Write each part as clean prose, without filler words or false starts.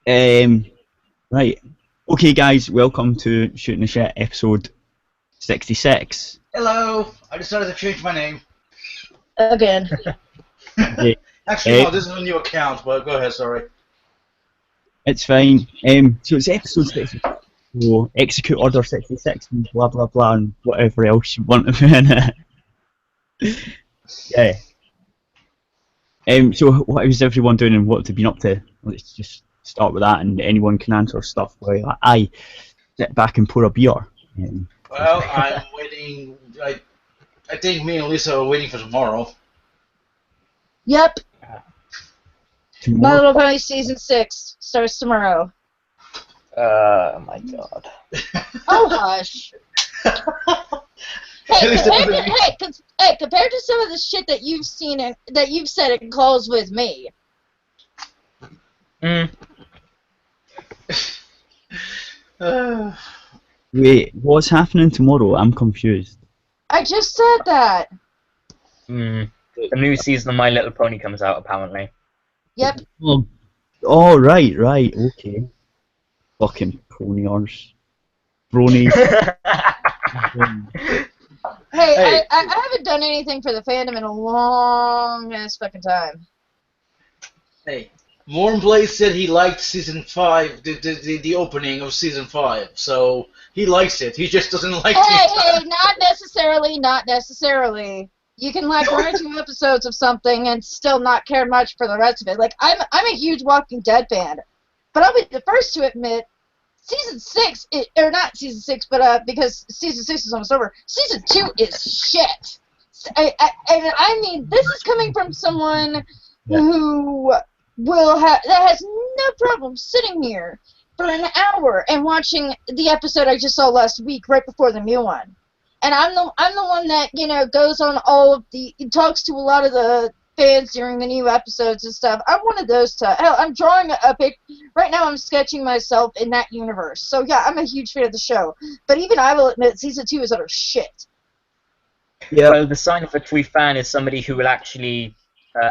Right. Okay, guys, welcome to Shooting the Shit, episode 66. Hello. I decided to change my name. Again. Actually, no, this is a new account, but go ahead, sorry. It's fine. So it's episode 66. So execute order 66 and blah blah blah and whatever else you want to put in it. Yeah. So what is everyone doing and what have they been up to? Let's just start with that, and anyone can answer stuff while I sit back and pour a beer. Well, I'm waiting. I think me and Lisa are waiting for tomorrow. Yep. Tomorrow? My Little Pony season 6 starts tomorrow. Oh my god. Oh hush. Hey, compared to some of the shit that you've seen and that you've said in calls with me. Wait, what's happening tomorrow? I'm confused. I just said that. The new season of My Little Pony comes out, apparently. Yep. Oh, right, okay. Fucking poniers. Bronies. Hey, I haven't done anything for the fandom in a long ass fucking time. Hey, Warren Blaze said he liked season 5, the opening of season 5, so he likes it. He just doesn't like Hey, not necessarily. You can like 1 or 2 episodes of something and still not care much for the rest of it. Like I'm a huge Walking Dead fan, but I'll be the first to admit, season 6, or not season 6, but because season 6 is almost over, season 2 is shit. I mean, this is coming from someone who that has no problem sitting here for an hour and watching the episode I just saw last week, right before the new one. And I'm the one that goes on all of talks to a lot of the fans during the new episodes and stuff. I'm one of those hell, I'm drawing a pic right now. I'm sketching myself in that universe. So yeah, I'm a huge fan of the show. But even I will admit, season 2 is utter shit. Yeah. Well, the sign of a true fan is somebody who will actually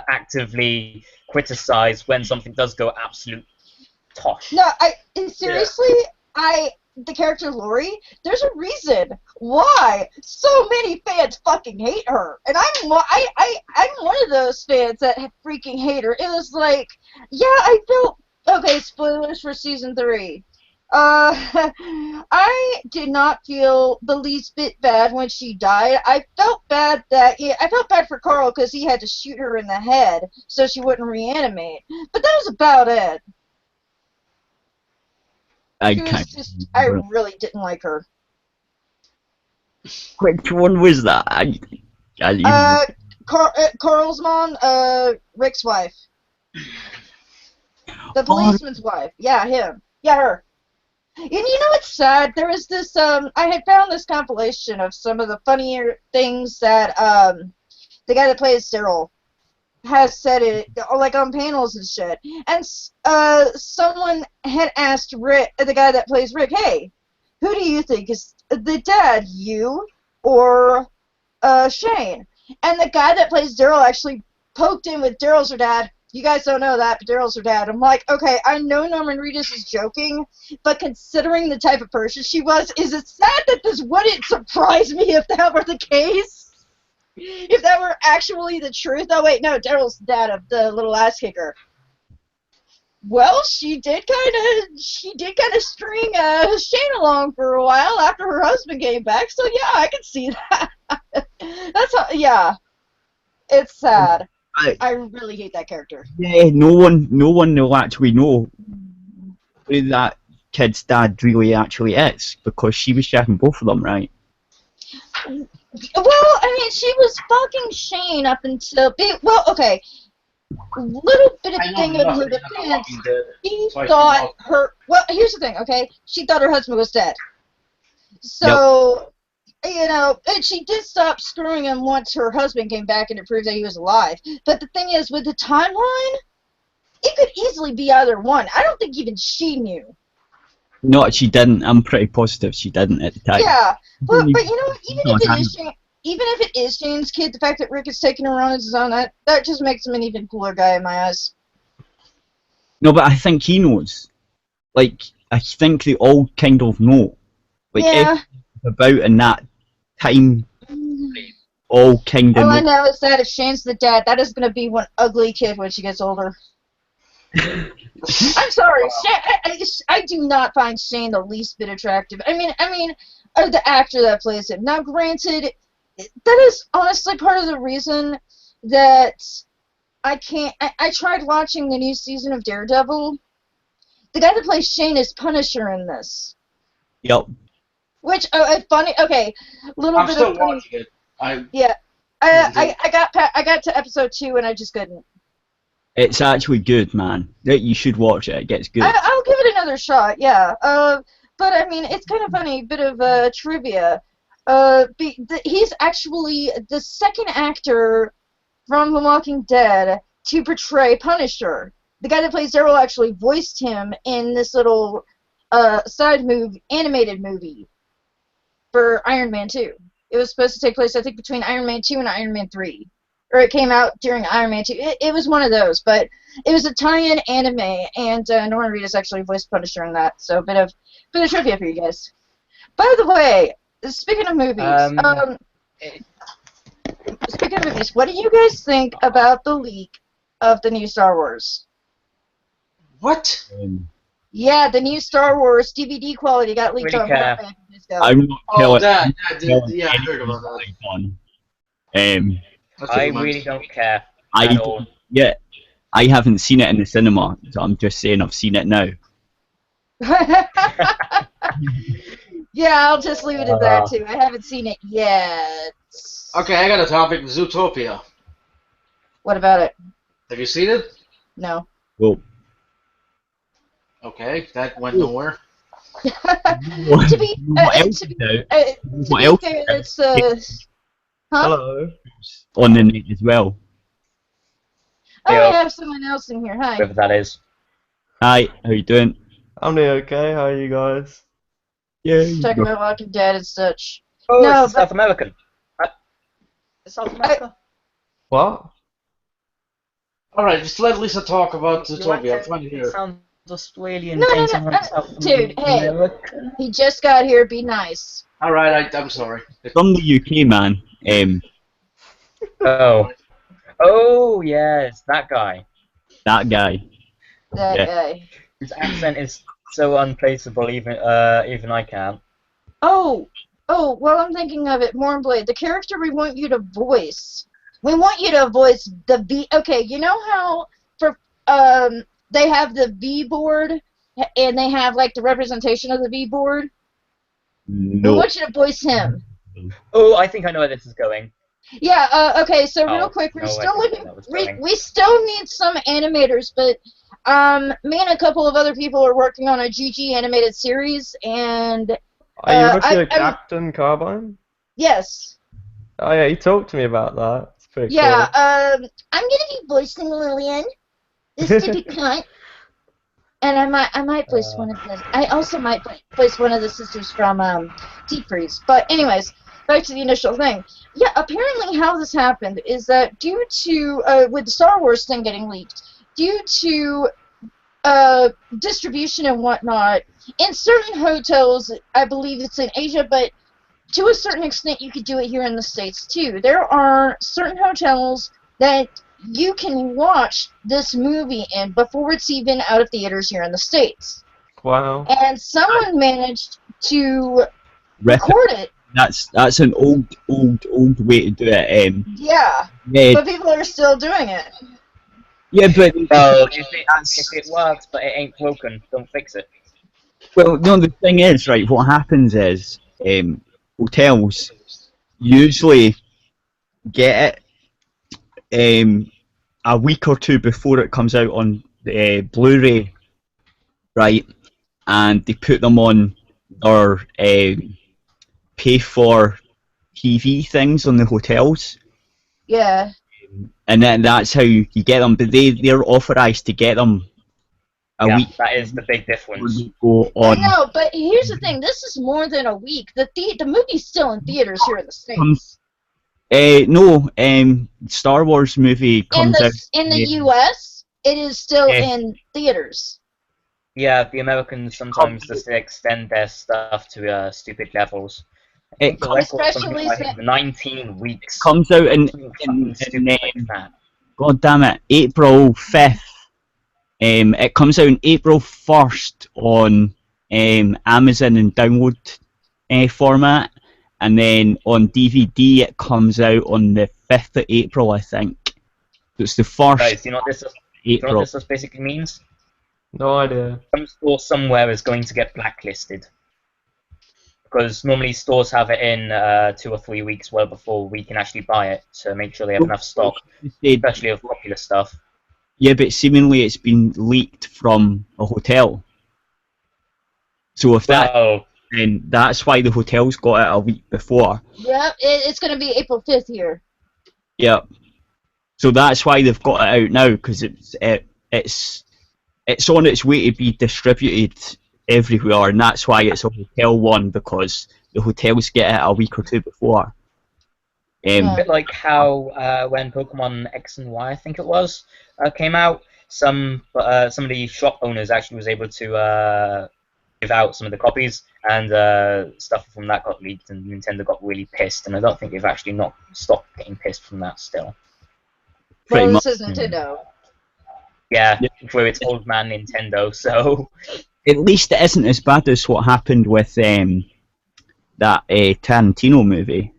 actively criticize when something does go absolute tosh. No, seriously, the character Lori, there's a reason why so many fans fucking hate her, and I'm one of those fans that freaking hate her. It was like, yeah, I felt okay. Spoilers for season 3. I did not feel the least bit bad when she died. I felt bad for Carl because he had to shoot her in the head so she wouldn't reanimate, but that was about it. I really didn't like her. Which one was that? Carl's mom, Rick's wife. The policeman's wife. Yeah, him. Yeah, her. And you know what's sad? There was this, I had found this compilation of some of the funnier things that, the guy that plays Daryl has said it, like on panels and shit. And someone had asked Rick, the guy that plays Rick, hey, who do you think is the dad, you or Shane? And the guy that plays Daryl actually poked in with Daryl's her dad. You guys don't know that, but Daryl's her dad. I'm like, okay, I know Norman Reedus is joking, but considering the type of person she was, is it sad that this wouldn't surprise me if that were the case? If that were actually the truth. Oh wait, no, Daryl's dad of the little ass kicker. Well, she did kind of string Shane along for a while after her husband came back. So yeah, I can see that. Yeah, it's sad. I really hate that character. Yeah, no one will actually know who that kid's dad really actually is because she was checking both of them, right? Well, I mean, she was fucking Shane up until... Well, okay. Little bit of thing of her defense. She thought her... Well, here's the thing, okay? She thought her husband was dead. So, and she did stop screwing him once her husband came back and it proved that he was alive. But the thing is, with the timeline, it could easily be either one. I don't think even she knew. No, she didn't. I'm pretty positive she didn't at the time. Yeah, but you know what? Even if it is Shane's kid, the fact that Rick is taking her on his own, that just makes him an even cooler guy in my eyes. No, but I think he knows. like, I think they all kind of know. Like, Yeah. about in that time, all kind of All I know. know is that if Shane's the dad, that is going to be one ugly kid when she gets older. I'm sorry, I do not find Shane the least bit attractive. I mean, the actor that plays him. Now, granted, that is honestly part of the reason that I can't. I tried watching the new season of Daredevil. The guy that plays Shane is Punisher in this. Yep. Which, funny. Okay, little I'm bit still of funny. watching it. I I got to episode 2 and I just couldn't. It's actually good, man. You should watch it. It gets good. I'll give it another shot. Yeah. But I mean, it's kind of funny. Bit of trivia. He's actually the second actor from The Walking Dead to portray Punisher. The guy that plays Daryl actually voiced him in this little animated movie for Iron Man 2. It was supposed to take place, I think, between Iron Man 2 and Iron Man 3. Or it came out during Iron Man 2. It was one of those, but it was a tie-in anime, and Norman Reedus actually voiced Punisher in that. So a bit of trivia for you guys. By the way, speaking of movies, what do you guys think about the leak of the new Star Wars? What? Yeah, the new Star Wars DVD quality got leaked Really on care. Black I'm not Oh, telling. yeah, I heard about that. That's I what you really meant. don't care I at all. yeah, I haven't seen it in the cinema, so I'm just saying I've seen it now. Yeah, I'll just leave it at that too. I haven't seen it yet. Okay, I got a topic. Zootopia. What about it? Have you seen it? No. Well, Okay, that went nowhere. To be what else to be, is out? to What be else fair, is it's huh? Hello. on the net as well? Oh, Yeah. I have someone else in here. Hi. Whoever that is. Hi, how you doing? I'm doing okay. How are you guys? Yeah. Talking about Walking Dead and such. Oh, No, it's South American. South America. What? Alright, just let Lisa talk about You Zootopia. I'm like trying to it? hear. It sounds Australian. No, saying something no. Dude, hey. American. He just got here. Be nice. Alright, I'm sorry. From the UK, man. Oh. Oh, yes, that guy. That guy. That Yeah. guy. His accent is so unplaceable, even I can't. Oh, well, I'm thinking of it. Mournblade, the character we want you to voice. We want you to voice the V. Okay, you know how for they have the V board and they have like the representation of the V board. We No. want you to voice him. Oh, I think I know where this is going. Yeah. Okay. So real Oh, quick, we're no, I still think looking. that was We going. we still need some animators, but me and a couple of other people are working on a GG animated series, and Are you looking I'm- at Captain Carbine? yes. Oh yeah, he talked to me about that. It's pretty Yeah, cool. I'm gonna be voicing Lillian. This to be cut. And I might voice one of the. I also might voice one of the sisters from Deep Freeze. But anyways, back to the initial thing. Yeah, apparently how this happened is that due to with the Star Wars thing getting leaked, due to distribution and whatnot, in certain hotels, I believe it's in Asia, but to a certain extent, you could do it here in the States too. There are certain hotels that you can watch this movie in before it's even out of theaters here in the States. Wow. And someone managed to Rip it. record it. That's an old way to do it. Yeah, Yeah, but people are still doing it. yeah, but Well, if it works, but it ain't broken, don't fix it. well, no. The thing is, right? What happens is, hotels usually get it a week or two before it comes out on Blu-ray, right? And they put them on their pay for TV things on the hotels, Yeah. and then that's how you get them. But they're authorized to get them a Yeah, week that is the big before difference. they go I on. know, but here's the thing. This is more than a week. The movie's still in theaters here in the States. No, Star Wars movie comes out. In the U.S., it is still Yeah. in theaters. Yeah, the Americans sometimes just extend their stuff to stupid levels. I think the record was something like 19 weeks. Comes out in Something stupid like that. God damn it, April 5th. It comes out on April 1st on Amazon in download format, and then on DVD it comes out on the 5th of April, I think. So it's the first Guys, do you know what this basically means? No idea. Some store somewhere is going to get blacklisted. Because normally stores have it in 2 or 3 weeks well before we can actually buy it to make sure they have enough stock, especially of popular stuff. Yeah, but seemingly it's been leaked from a hotel. So if then that's why the hotel's got it a week before. Yep, it's going to be April 5th here. Yep. So that's why they've got it out now, because it's on its way to be distributed everywhere, and that's why it's a hotel one, because the hotels get it a week or two before. A bit like how when Pokemon X and Y, I think it was, came out, some of the shop owners actually was able to give out some of the copies, and stuff from that got leaked, and Nintendo got really pissed, and I don't think they've actually not stopped getting pissed from that still. Well, this is Nintendo. Yeah, where it's old man Nintendo, so... At least it isn't as bad as what happened with that Tarantino movie.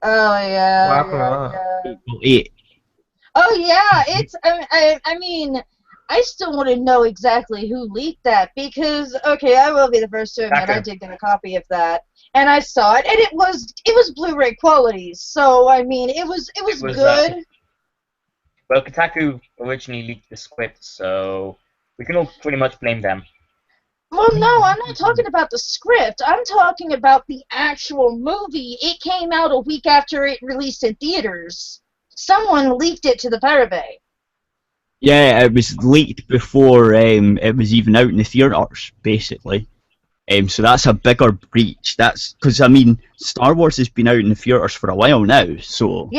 Oh, yeah. What happened with that? Oh, yeah, it's... I mean, I still want to know exactly who leaked that, because, okay, I will be the first to admit I did get a copy of that, and I saw it, and it was Blu-ray quality, so, I mean, it was good. Well, Kotaku originally leaked the script, so we can all pretty much blame them. Well, no, I'm not talking about the script. I'm talking about the actual movie. It came out a week after it released in theaters. Someone leaked it to the Pirate Bay. Yeah, it was leaked before it was even out in the theaters, basically. So that's a bigger breach. That's because, I mean, Star Wars has been out in the theaters for a while now, so...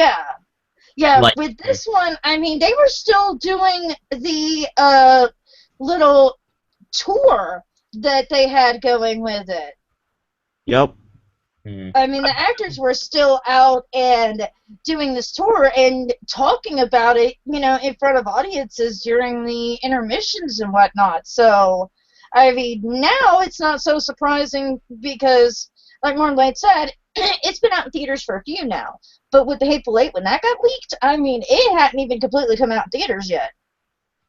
Yeah, with this one, I mean, they were still doing the little tour that they had going with it. Yep. I mean, the actors were still out and doing this tour and talking about it, you know, in front of audiences during the intermissions and whatnot. So, I mean, now it's not so surprising because, like Mornblade said, it's been out in theaters for a few now. But with the Hateful Eight, when that got leaked, I mean, it hadn't even completely come out in theaters yet.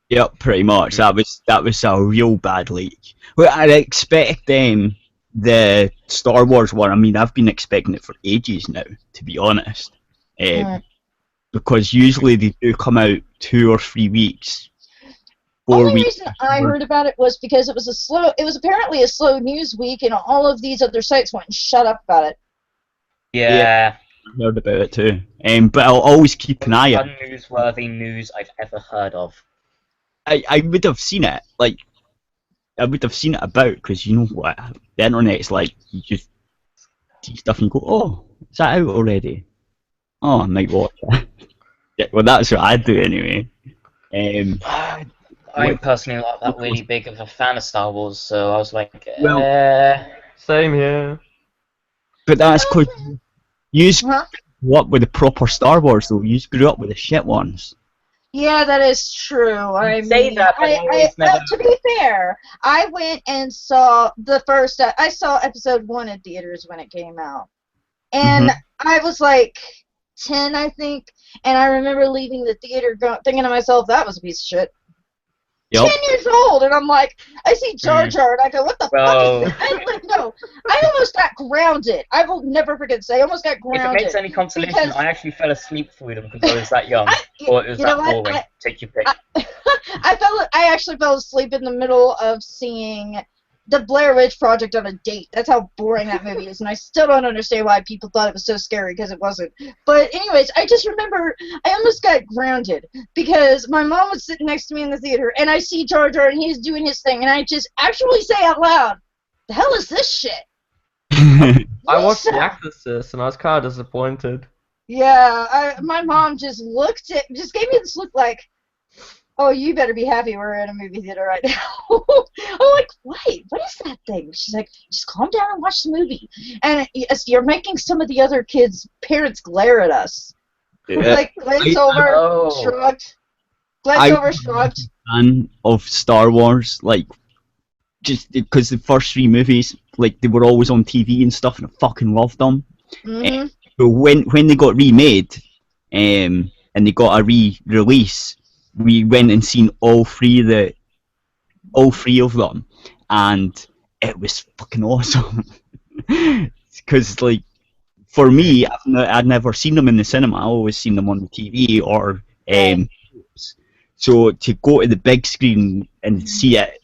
Yep, pretty much. That was a real bad leak. Well, I expect the Star Wars one. I mean, I've been expecting it for ages now, to be honest. Because usually they do come out 2 or 3 weeks. The only reason I heard about it was because it was apparently a slow news week, and all of these other sites went and shut up about it. Yeah. I heard about it too. But I'll always keep an eye out. Unnewsworthy news I've ever heard of. I would have seen it, like, I would have seen it about, because you know what, the internet's like, you just see stuff and you go, oh, is that out already? Oh, I might watch it. Yeah, well, that's what I do anyway. I'm personally not that really big of a fan of Star Wars, so I was like, Same here. But that's because you grew up with the proper Star Wars, though. You grew up with the shit ones. Yeah, that is true. I mean, to be fair, I went and saw the first. I saw episode 1 in theaters when it came out, and I was like 10, I think, and I remember leaving the theater thinking to myself, "That was a piece of shit." Yep. 10 years old, and I'm like, I see Jar Jar, and I go, what the fuck is this? I almost got grounded. I will never forget this. I almost got grounded. If it makes any consolation, I actually fell asleep through them because I was that young. Or it was that boring. Take your pick. I actually fell asleep in the middle of seeing the Blair Witch Project on a date. That's how boring that movie is, and I still don't understand why people thought it was so scary, because it wasn't. But anyways, I just remember I almost got grounded because my mom was sitting next to me in the theater, and I see Jar Jar, and he's doing his thing, and I just actually say out loud, the hell is this shit? I watched The Exorcist, and I was kind of disappointed. Yeah, my mom just gave me this look like, oh, you better be happy we're in a movie theater right now. I'm like, wait, what is that thing? She's like, just calm down and watch the movie. And yes, you're making some of the other kids' parents glare at us. Like, glance over, shrugged. Glance over, shrugged. Fan of Star Wars, like, just because the first 3 movies, like, they were always on TV and stuff, and I fucking loved them. Mm-hmm. So when they got remade, and they got a re-release, we went and seen all three of them, and it was fucking awesome. Because, like, for me, I'd never seen them in the cinema. I always seen them on the TV or so to go to the big screen and see it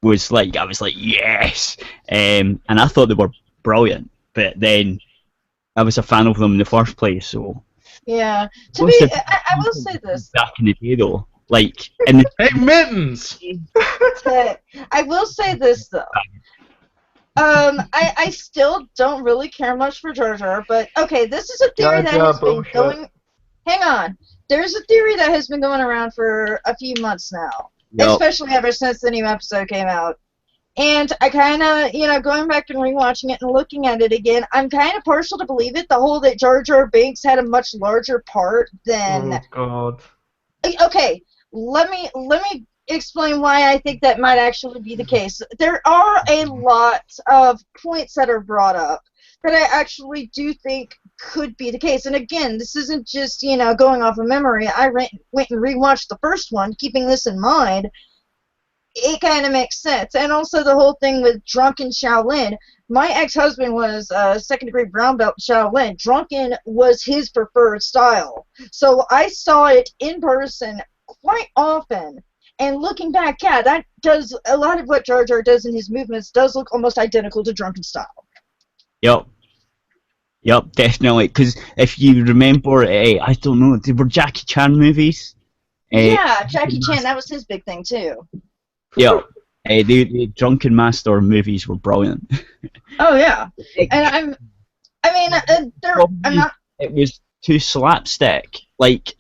was like, I was like, yes, and I thought they were brilliant. But then I was a fan of them in the first place, so. Yeah. I will say this. Back in the day, though, like in the Hey, Mittens! I will say this though. I still don't really care much for Jar Jar, but okay, this is a theory that has been going. Hang on. There's a theory that has been going around for a few months now, especially ever since the new episode came out. And I kind of, going back and rewatching it and looking at it again, I'm kind of partial to believe it. The whole that Jar Jar Binks had a much larger part than. Oh God. Okay, let me explain why I think that might actually be the case. There are a lot of points that are brought up that I actually do think could be the case. And again, this isn't just, going off of memory. I went and rewatched the first one, keeping this in mind. It kind of makes sense. And also the whole thing with Drunken Shaolin. My ex-husband was a second-degree brown belt in Shaolin. Drunken was his preferred style. So I saw it in person quite often. And looking back, yeah, that does a lot of what Jar Jar does in his movements does look almost identical to Drunken style. Yep, definitely. Because if you remember, I don't know, they were Jackie Chan movies. Yeah, Jackie Chan, that was his big thing too. Yeah, the Drunken Master movies were brilliant. Oh yeah, and I'm not. It was too slapstick, like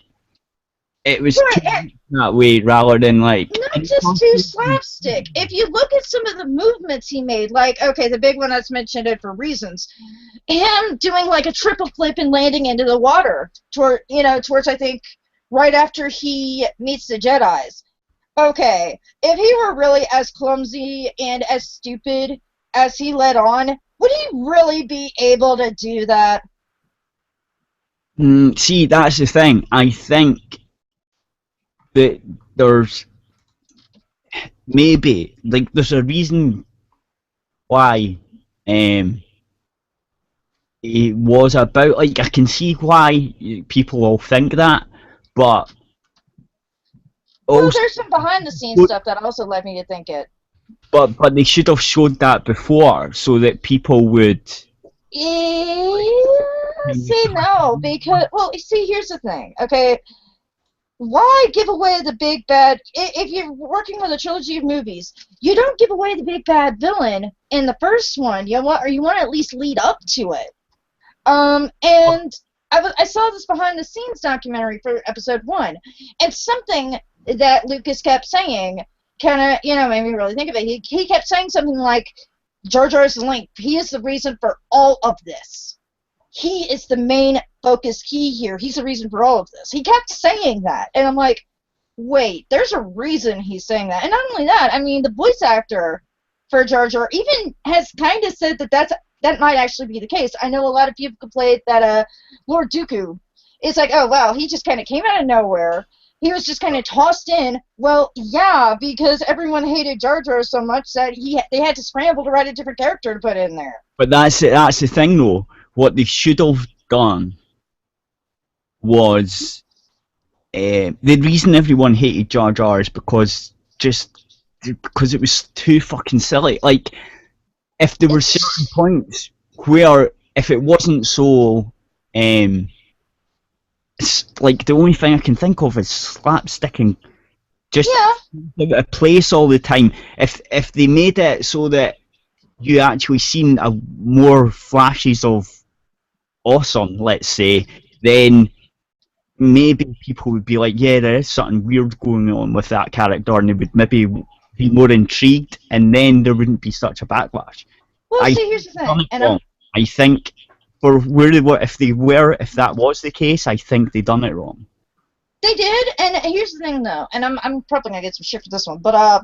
it was too that way rather than like. Not just too slapstick. If you look at some of the movements he made, like the big one that's mentioned it for reasons, him doing like a triple flip and landing into the water towards I think right after he meets the Jedis. Okay, if he were really as clumsy and as stupid as he let on, would he really be able to do that? See, that's the thing. I think that there's maybe, like, there's a reason why it was about, like, I can see why people all think that, but well, there's some behind-the-scenes stuff that also led me to think it. But they should have showed that before, so that people would. See, no, because here's the thing. Okay, why give away the big bad? If you're working with a trilogy of movies, you don't give away the big bad villain in the first one. You want to at least lead up to it. And I saw this behind-the-scenes documentary for episode 1, and something that Lucas kept saying kind of, made me really think of it. He kept saying something like, Jar Jar's Link, he is the reason for all of this. He is the main focus key here. He's the reason for all of this. He kept saying that, and I'm like, wait, there's a reason he's saying that. And not only that, I mean, the voice actor for Jar Jar even has kind of said that might actually be the case. I know a lot of people complained that Lord Dooku, it's like, oh, wow, he just kind of came out of nowhere. He was just kind of tossed in. Well, yeah, because everyone hated Jar Jar so much that they had to scramble to write a different character to put in there. But that's the thing, though. What they should have done was the reason everyone hated Jar Jar is because it was too fucking silly. Like, if there were certain points where if it wasn't so it's like the only thing I can think of is slapsticking, just a place all the time. If they made it so that you actually seen more flashes of awesome, let's say, then maybe people would be like, yeah, there is something weird going on with that character, and they would maybe be more intrigued, and then there wouldn't be such a backlash. Well, see, here's the thing, and I think for where they were, if that was the case, I think they done it wrong. They did, and here's the thing, though, and I'm probably gonna get some shit for this one, but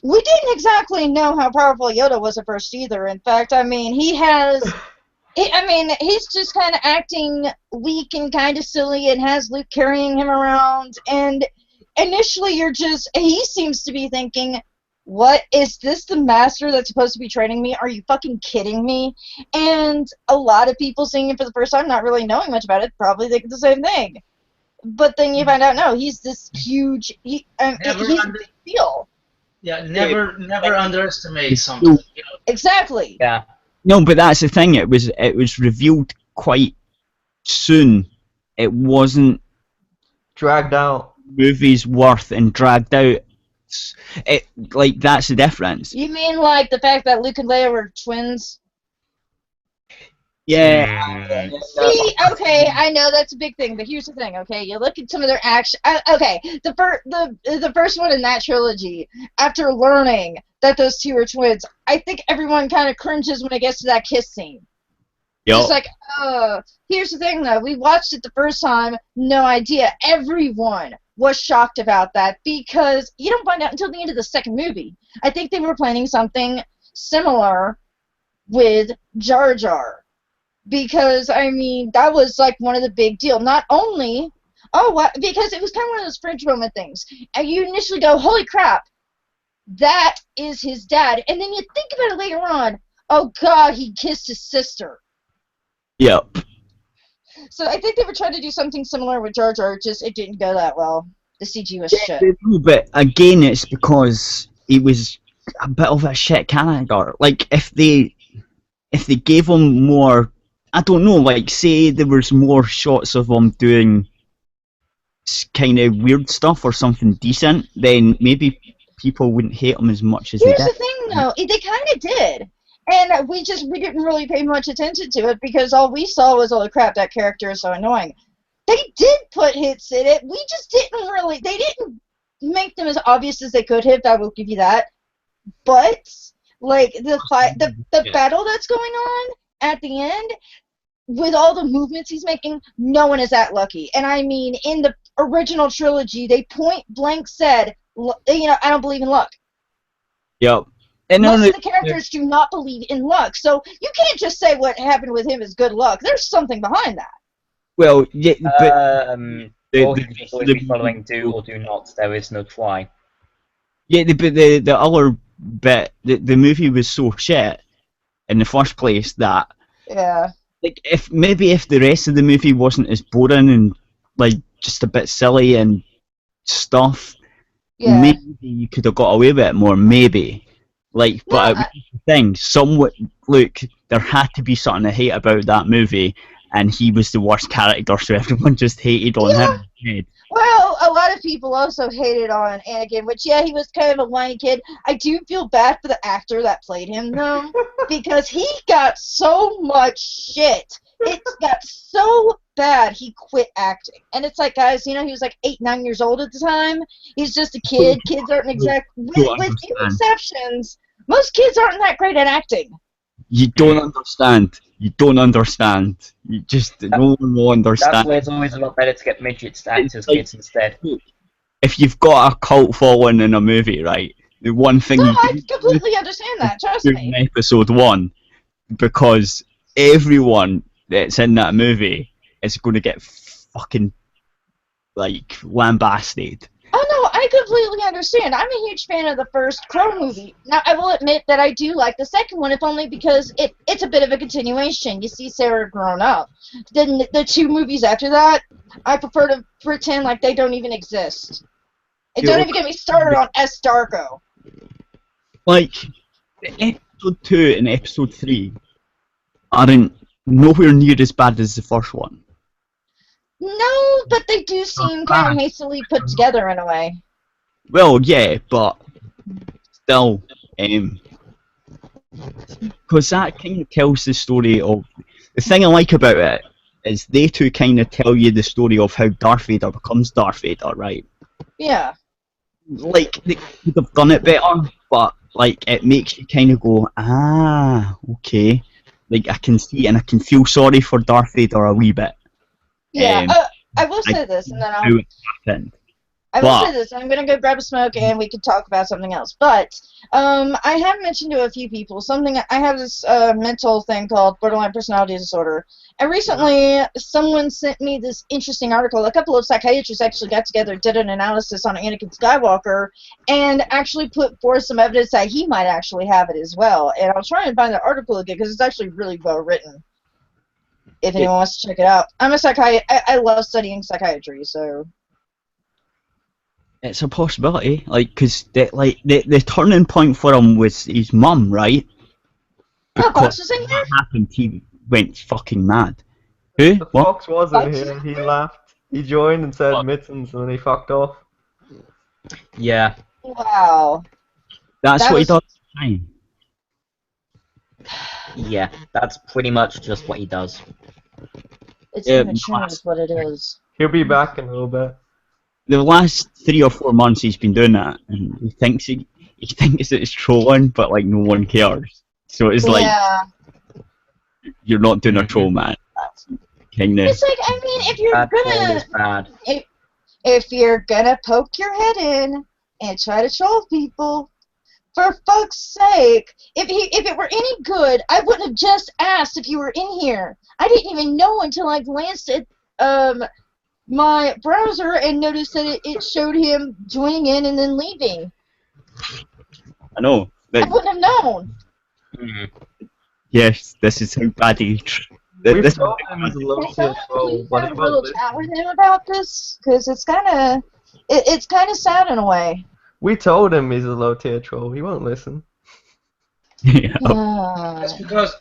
we didn't exactly know how powerful Yoda was at first either. In fact, I mean, he's just kind of acting weak and kind of silly, and has Luke carrying him around, and initially he seems to be thinking, what, is this the master that's supposed to be training me? Are you fucking kidding me? And a lot of people seeing him for the first time, not really knowing much about it, probably think the same thing. But then you find out, no, he's this huge, he's a big deal. Yeah, never underestimate something. You know? Exactly. Yeah. No, but that's the thing. It was revealed quite soon. It wasn't dragged out. Movie's worth and dragged out. That's the difference. You mean like the fact that Luke and Leia were twins? Yeah. See, okay, I know that's a big thing, but here's the thing, okay? You look at some of their action. Okay, the first one in that trilogy, after learning that those two are twins, I think everyone kind of cringes when it gets to that kiss scene. Yep. It's like, here's the thing, though. We watched it the first time, no idea. Everyone was shocked about that because you don't find out until the end of the second movie. I think they were planning something similar with Jar Jar. Because, I mean, that was, like, one of the big deal. Not only, because it was kind of one of those fringe moment things. And you initially go, holy crap, that is his dad. And then you think about it later on, oh, God, he kissed his sister. Yep. So I think they were trying to do something similar with Jar Jar, just it didn't go that well. The CG was shit. But, again, it's because he was a bit of a shit character. Like, if they gave him more... I don't know, like, say there was more shots of him doing kind of weird stuff or something decent, then maybe people wouldn't hate him as much as they did. Here's the thing, though. They kind of did. And we didn't really pay much attention to it because all we saw was, holy crap, that character is so annoying. They did put hits in it. We just didn't really... They didn't make them as obvious as they could have, I will give you that. But, like, the battle that's going on at the end, with all the movements he's making, no one is that lucky. And I mean, in the original trilogy, they point blank said, I don't believe in luck. Yep. And most of the characters do not believe in luck. So you can't just say what happened with him is good luck. There's something behind that. Well, yeah, but... all people be following do or do not, there is no try. Yeah, but the other bit, the movie was so shit in the first place that... Yeah. Like, if the rest of the movie wasn't as boring and, like, just a bit silly and stuff, maybe you could have got away with it more, maybe. Like, but the thing, look, there had to be something to hate about that movie, and he was the worst character, so everyone just hated on him. Well, a lot of people also hated on Anakin, which, he was kind of a whiny kid. I do feel bad for the actor that played him, though, because he got so much shit. It got so bad he quit acting. And it's like, guys, he was like 8, 9 years old at the time. He's just a kid. Kids aren't with few exceptions, most kids aren't that great at acting. You don't understand. You don't understand. You just no one will understand. That's why it's always a lot better to get midgets to act as kids instead. If you've got a cult following in a movie, right, the one thing I completely understand that, trust me. In episode 1, because everyone that's in that movie is going to get fucking, like, lambasted. Oh, no, I completely understand. I'm a huge fan of the first Crow movie. Now, I will admit that I do like the second one, if only because it's a bit of a continuation. You see Sarah grown up. Then the 2 movies after that, I prefer to pretend like they don't even exist. And don't even get me started on S. Darko. Like, episode 2 and episode 3 aren't nowhere near as bad as the first one. No, but they do seem kind of hastily put together in a way. Well, yeah, but still, because that kind of tells the story of... The thing I like about it is they two kind of tell you the story of how Darth Vader becomes Darth Vader, right? Yeah. Like, they could have done it better, but, like, it makes you kind of go, okay. Like, I can see and I can feel sorry for Darth Vader a wee bit. Yeah, I will say this, and then I'll... I will say this, I'm going to go grab a smoke and we can talk about something else. But I have mentioned to a few people I have this mental thing called borderline personality disorder. And recently, someone sent me this interesting article. A couple of psychiatrists actually got together, did an analysis on Anakin Skywalker, and actually put forth some evidence that he might actually have it as well. And I'll try and find the article again because it's actually really well written. If anyone wants to check it out. I'm a I love studying psychiatry, so... It's a possibility, like, because the turning point for him was his mum, right? Oh, Fox was in here? What happened? He went fucking mad. Who? The What? Fox was in here. He laughed. He joined and said mittens, and then he fucked off. Yeah. Wow. That's That what was- he does. Fine. Yeah, that's pretty much just what he does. It's Yeah, immature is what it is. He'll be back in a little bit. The last 3 or 4 months he's been doing that, and he thinks it's trolling, but like no one cares. So it's like Yeah. you're not doing a troll, man. Kind of. It's like, I mean, if you're That troll gonna... is bad. If you're gonna poke your head in and try to troll people, for fuck's sake, if it were any good, I wouldn't have just asked if you were in here. I didn't even know until I glanced at my browser and noticed that it showed him joining in and then leaving. I know. I wouldn't have known. Yes, this is how bad he. We've This, told him he's a low Can tier someone troll, please but have he a little won't listen. chat with him about this? Because it's kind of sad in a way. We told him he's a low tier troll. He won't listen. yeah.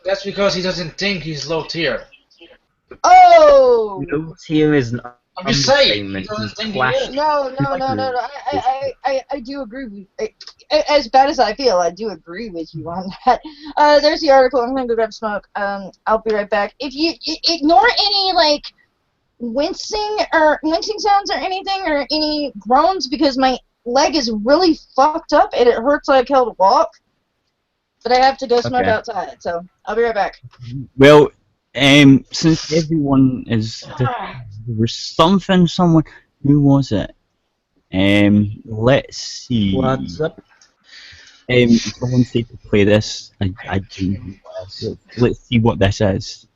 That's because he doesn't think he's low tier. Oh! Low tier is an I'm just saying. He understatement. doesn't He's think he flashy. is. No. I do agree with as bad as I feel, I do agree with you on that. There's the article. I'm gonna go grab smoke. I'll be right back. If you ignore any like wincing sounds or anything or any groans because my leg is really fucked up and it hurts like hell to walk. But I have to go smoke Okay. outside, so I'll be right back. Well, since everyone is, there was someone. Who was it? Let's see. What's up? Someone said to play this. I do. Let's see what this is.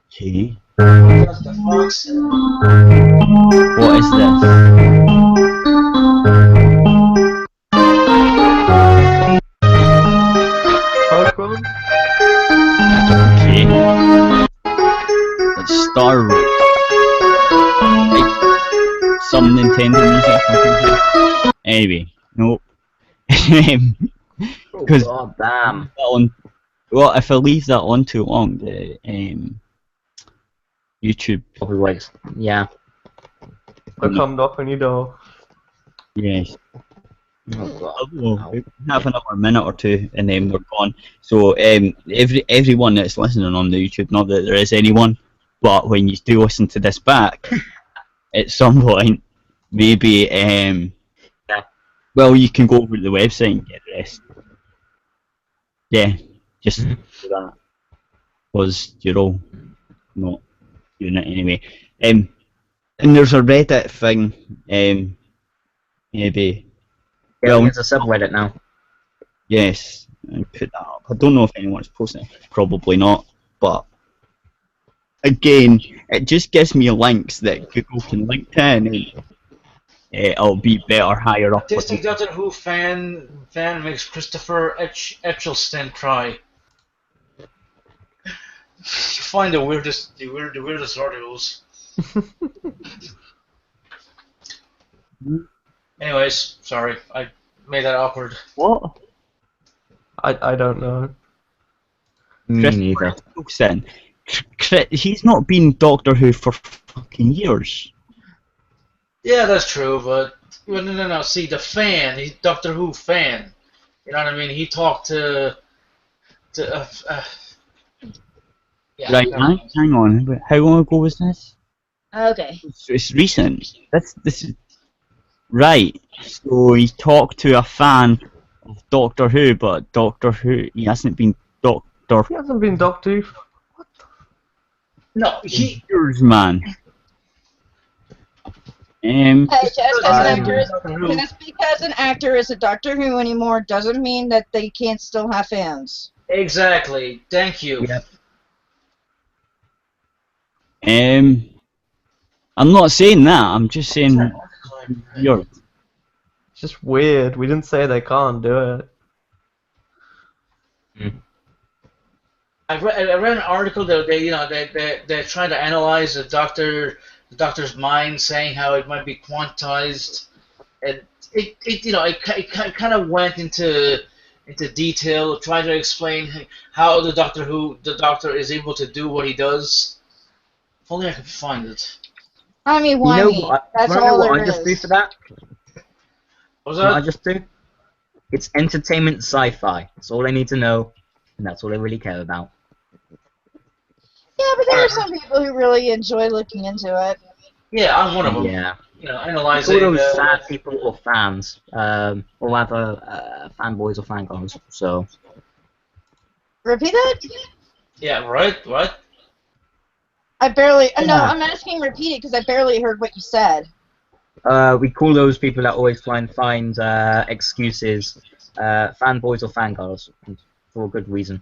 Okay. What the fuck? What is this? Pokemon? Okay. Let's start with like, some Nintendo music. Anyway, nope. Because Oh, damn. well, if I leave that on too long, the YouTube. Probably waste. Yeah. They'll come knock on your door. Yes. Oh, God. Well, we have another minute or two, and then we're gone. So everyone that's listening on the YouTube, not that there is anyone, but when you do listen to this back, at some point, maybe well, you can go over to the website and get the rest. Yeah, just do that. Because you're all not doing it anyway. And there's a Reddit thing. Maybe. Yeah, Well, it's a subreddit now. yes, and put that up. I don't know if anyone's posting it. Probably not. But again, it just gives me links that Google can link to, and it'll be better higher up. Autistic Doctor Who fan makes Christopher Eccleston cry. You find the weirdest articles. Anyways, sorry, I made that awkward. What? I don't know. Me neither. Eccleston. He's not been Doctor Who for fucking years. Yeah, that's true, but no. See, the fan, he's Doctor Who fan. You know what I mean? He talked to Yeah, Right, hang on. How long ago was this? Okay. It's recent. This is right. So he talked to a fan of Doctor Who, but Doctor Who he hasn't been Doctor He hasn't been Doctor Who. no, he. Who's man. Hey, just Just because an actor isn't Doctor Who anymore doesn't mean that they can't still have fans. Exactly. Thank you. Yep. I'm not saying that. I'm just saying you're. It's just weird. We didn't say they can't do it. I read an article that they're trying to analyze the doctor's mind, saying how it might be quantized, and it kind of went into detail of trying to explain how the doctor is able to do what he does. If only I could find it. I mean, You why know me? what? That's You know all what there I just do is. for that? What was You know what I that? just do? It's entertainment sci-fi. That's all I need to know, and that's all I really care about. Yeah, but there are some people who really enjoy looking into it. Yeah, I'm one of them. Yeah. You know, All analyzing. those sad people or fans, or rather, fanboys or fangirls. So. Repeat that? Yeah, right. I barely. No, Yeah. I'm asking repeat it because I barely heard what you said. We call those people that always try and find excuses, fanboys or fangirls, and for a good reason.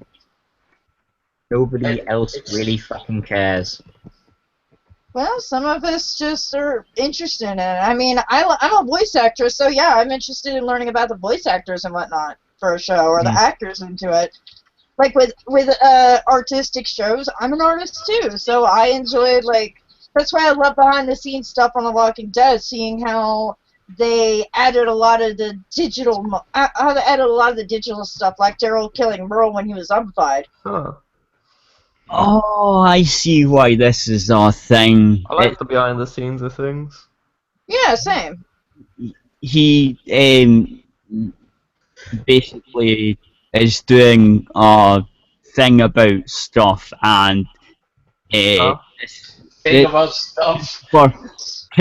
Nobody else really fucking cares. Well, some of us just are interested in it. I mean, I'm a voice actress, so yeah, I'm interested in learning about the voice actors and whatnot for a show, or the actors into it. Like with artistic shows, I'm an artist too, so I enjoy that's why I love behind the scenes stuff on The Walking Dead, seeing how they added a lot of the digital stuff, like Daryl killing Merle when he was zombified. Huh. Oh, I see why this is a thing. I like the behind the scenes of things. Yeah, same. He basically is doing a thing about stuff, and Think about stuff. for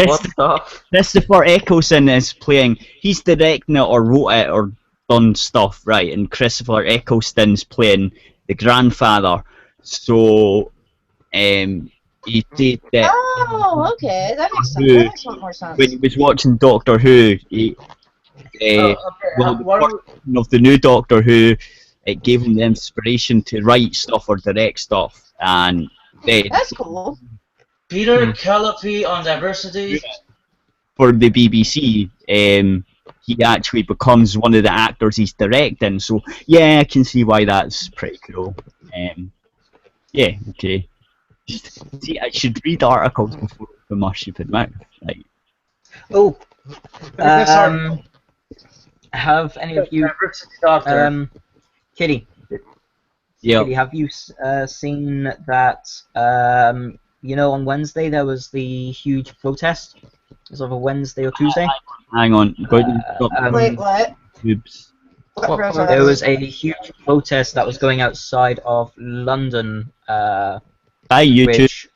What stuff? Christopher Eccleston is playing. He's directing it or wrote it or done stuff, right? And Christopher Eccleston's playing the grandfather. So, he did that. Oh, okay, that makes sense. That makes a lot more sense. When he was watching Doctor Who, the version of the new Doctor Who, it gave him the inspiration to write stuff or direct stuff, and then That's cool. Peter Calliope on diversity. for the BBC, he actually becomes one of the actors he's directing. So yeah, I can see why that's pretty cool. Yeah, okay. See, I should read articles before I open my stupid mouth. Like, Oh, have any of you, Kitty? yeah, Kitty, have you seen that? On Wednesday there was the huge protest. It was over Wednesday or Tuesday. hang on. Wait, what? Tubes. What protest? There was a huge protest that was going outside of London, Hi, YouTube. which